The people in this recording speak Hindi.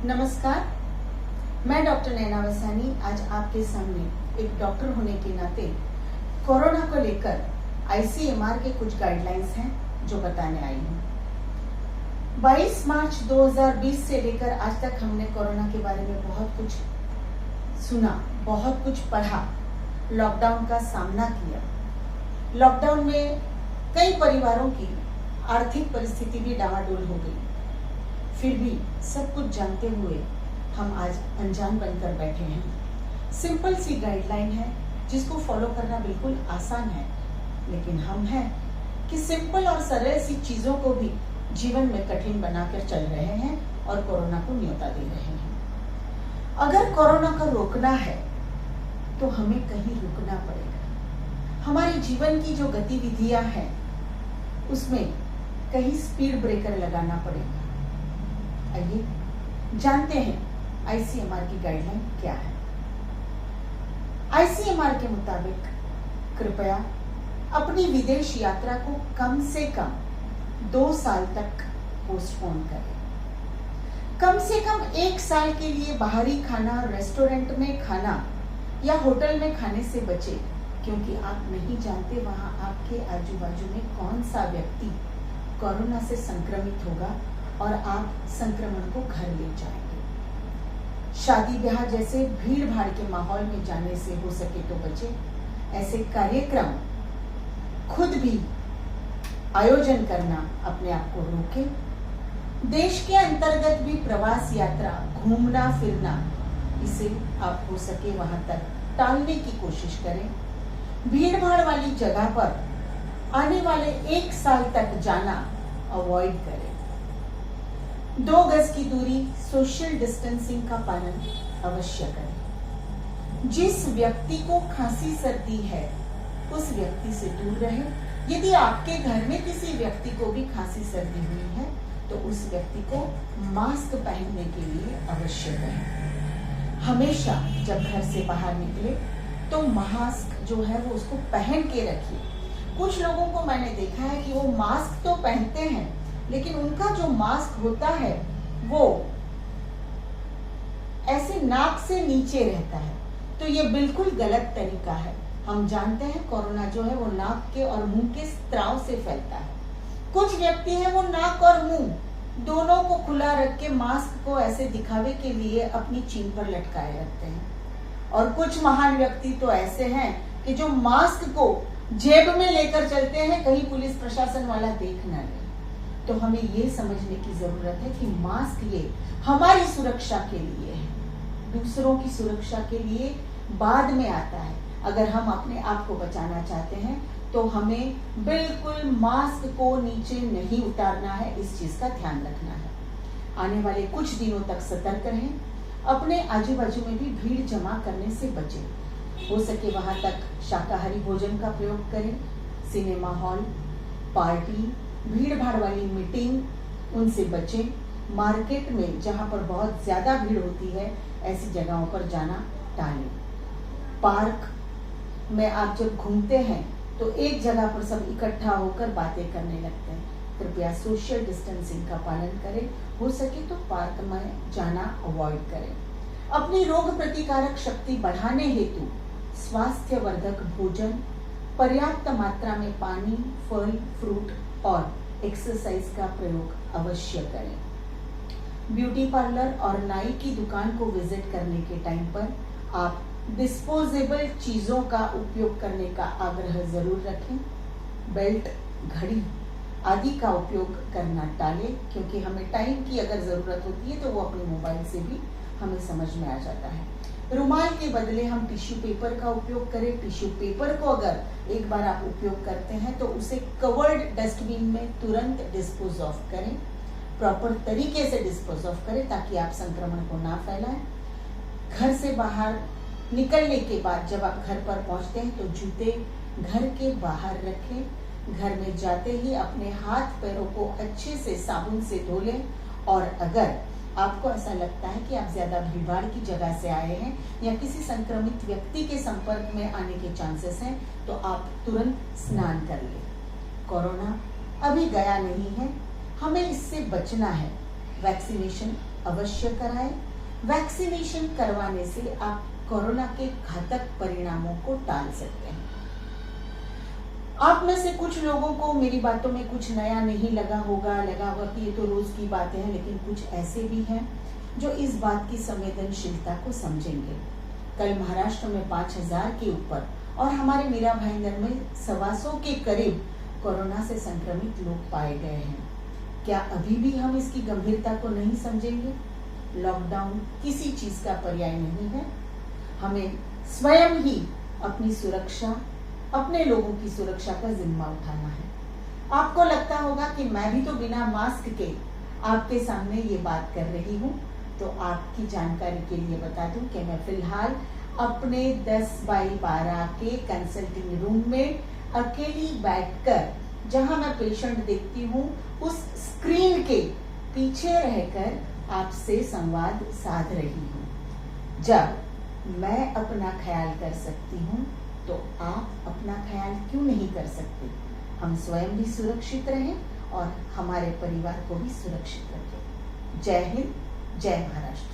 नमस्कार, मैं डॉक्टर नैना वसानी आज आपके सामने एक डॉक्टर होने के नाते कोरोना को लेकर आईसीएमआर के कुछ गाइडलाइंस हैं जो बताने आई हूँ। 22 मार्च 2020 से लेकर आज तक हमने कोरोना के बारे में बहुत कुछ सुना, बहुत कुछ पढ़ा, लॉकडाउन का सामना किया। लॉकडाउन में कई परिवारों की आर्थिक परिस्थिति भी डामाडोल हो गई। फिर भी सब कुछ जानते हुए हम आज अनजान बनकर बैठे हैं। सिंपल सी गाइडलाइन है जिसको फॉलो करना बिल्कुल आसान है, लेकिन हम हैं कि सिंपल और सरल सी चीजों को भी जीवन में कठिन बनाकर चल रहे हैं और कोरोना को न्योता दे रहे हैं। अगर कोरोना को रोकना है तो हमें कहीं रुकना पड़ेगा। हमारे जीवन की जो गतिविधियां हैं उसमें कहीं स्पीड ब्रेकर लगाना पड़ेगा। आइए जानते हैं आईसीएमआर की गाइडलाइन क्या है। आईसीएमआर के मुताबिक कृपया अपनी विदेश यात्रा को कम से कम 2 साल तक पोस्टपोन करें। कम से कम 1 साल के लिए बाहरी खाना, रेस्टोरेंट में खाना या होटल में खाने से बचें, क्योंकि आप नहीं जानते वहां आपके आजू बाजू में कौन सा व्यक्ति कोरोना से संक्रमित होगा और आप संक्रमण को घर ले जाएंगे। शादी ब्याह जैसे भीड़ भाड़ के माहौल में जाने से हो सके तो बचें। ऐसे कार्यक्रम खुद भी आयोजन करना अपने आप को रोकें। देश के अंतर्गत भी प्रवास यात्रा, घूमना फिरना, इसे आप हो सके वहां तक टालने की कोशिश करें। भीड़ भाड़ वाली जगह पर आने वाले 1 साल तक जाना अवॉइड करें। 2 गज की दूरी, सोशल डिस्टेंसिंग का पालन अवश्य करें। जिस व्यक्ति को खांसी सर्दी है उस व्यक्ति से दूर रहें। यदि आपके घर में किसी व्यक्ति को भी खांसी सर्दी हुई है तो उस व्यक्ति को मास्क पहनने के लिए अवश्य कहें। हमेशा जब घर से बाहर निकले तो मास्क जो है वो उसको पहन के रखिए। कुछ लोगों को मैंने देखा है कि वो मास्क तो पहनते हैं लेकिन उनका जो मास्क होता है वो ऐसे नाक से नीचे रहता है, तो ये बिल्कुल गलत तरीका है। हम जानते हैं कोरोना जो है वो नाक के और मुंह के स्त्राव से फैलता है। कुछ व्यक्ति हैं वो नाक और मुंह दोनों को खुला रख के मास्क को ऐसे दिखावे के लिए अपनी चीन पर लटकाए रखते हैं, और कुछ महान व्यक्ति तो ऐसे हैं कि जो मास्क को जेब में लेकर चलते हैं कहीं पुलिस प्रशासन वाला देख ना ले। तो हमें ये समझने की जरूरत है कि मास्क ये हमारी सुरक्षा के लिए है, दूसरों की सुरक्षा के लिए बाद में आता है। अगर हम अपने आप को बचाना चाहते हैं तो हमें बिल्कुल मास्क को नीचे नहीं उतारना है, इस चीज का ध्यान रखना है। आने वाले कुछ दिनों तक सतर्क रहें। अपने आजू बाजू में भी भीड़ जमा करने से बचें। हो सके वहां तक शाकाहारी भोजन का प्रयोग करें। सिनेमा हॉल, पार्टी, भीड़ भाड़ वाली मीटिंग, उनसे बचें। मार्केट में जहां पर बहुत ज्यादा भीड़ होती है ऐसी जगहों पर जाना टालें। पार्क में आप जब घूमते हैं तो एक जगह पर सब इकट्ठा होकर बातें करने लगते हैं। कृपया सोशल डिस्टेंसिंग का पालन करें। हो सके तो पार्क में जाना अवॉइड करें। अपनी रोग प्रतिकारक शक्ति बढ़ाने हेतु स्वास्थ्यवर्धक भोजन, पर्याप्त मात्रा में पानी, फल, फ्रूट और एक्सरसाइज का प्रयोग अवश्य करें। ब्यूटी पार्लर और नाई की दुकान को विजिट करने के टाइम पर आप डिस्पोजेबल चीजों का उपयोग करने का आग्रह जरूर रखें। बेल्ट, घड़ी आदि का उपयोग करना टालें, क्योंकि हमें टाइम की अगर जरूरत होती है तो वो अपने मोबाइल से भी हमें समझ में आ जाता है। रुमाल के बदले हम टिश्यू पेपर का उपयोग करें। टिश्यू पेपर को अगर एक बार आप उपयोग करते हैं तो उसे कवर्ड डस्टबिन में तुरंत डिस्पोज ऑफ करें। प्रॉपर तरीके से डिस्पोज ऑफ करें ताकि आप संक्रमण को ना फैलाएं। घर से बाहर निकलने के बाद जब आप घर पर पहुंचते हैं तो जूते घर के बाहर रखें। घर में जाते ही अपने हाथ पैरों को अच्छे से साबुन से धो लें, और अगर आपको ऐसा लगता है कि आप ज्यादा भीड़भाड़ की जगह से आए हैं या किसी संक्रमित व्यक्ति के संपर्क में आने के चांसेस हैं तो आप तुरंत स्नान कर लें। कोरोना अभी गया नहीं है, हमें इससे बचना है। वैक्सीनेशन अवश्य कराएं। वैक्सीनेशन करवाने से आप कोरोना के घातक परिणामों को टाल सकते हैं। आप में से कुछ लोगों को मेरी बातों में कुछ नया नहीं लगा होगा कि ये तो रोज की बातें हैं, लेकिन कुछ ऐसे भी हैं जो इस बात की संवेदनशीलता को समझेंगे। कल महाराष्ट्र में 5000 के ऊपर और हमारे मीरा भाईंदर में 125 के करीब कोरोना से संक्रमित लोग पाए गए हैं। क्या अभी भी हम इसकी गंभीरता को नहीं समझेंगे? लॉकडाउन किसी चीज का पर्याय नहीं है। हमें स्वयं ही अपनी सुरक्षा, अपने लोगों की सुरक्षा का जिम्मा उठाना है। आपको लगता होगा कि मैं भी तो बिना मास्क के आपके सामने ये बात कर रही हूँ, तो आपकी जानकारी के लिए बता दूं कि मैं फिलहाल अपने 10x12 के कंसल्टिंग रूम में अकेली बैठकर, जहां मैं पेशेंट देखती हूँ, उस स्क्रीन के पीछे रहकर आपसे संवाद साध रही हूँ। जब मैं अपना ख्याल कर सकती हूँ तो आप अपना ख्याल क्यों नहीं कर सकते? हम स्वयं भी सुरक्षित रहें और हमारे परिवार को भी सुरक्षित रखें। जय हिंद, जय महाराष्ट्र।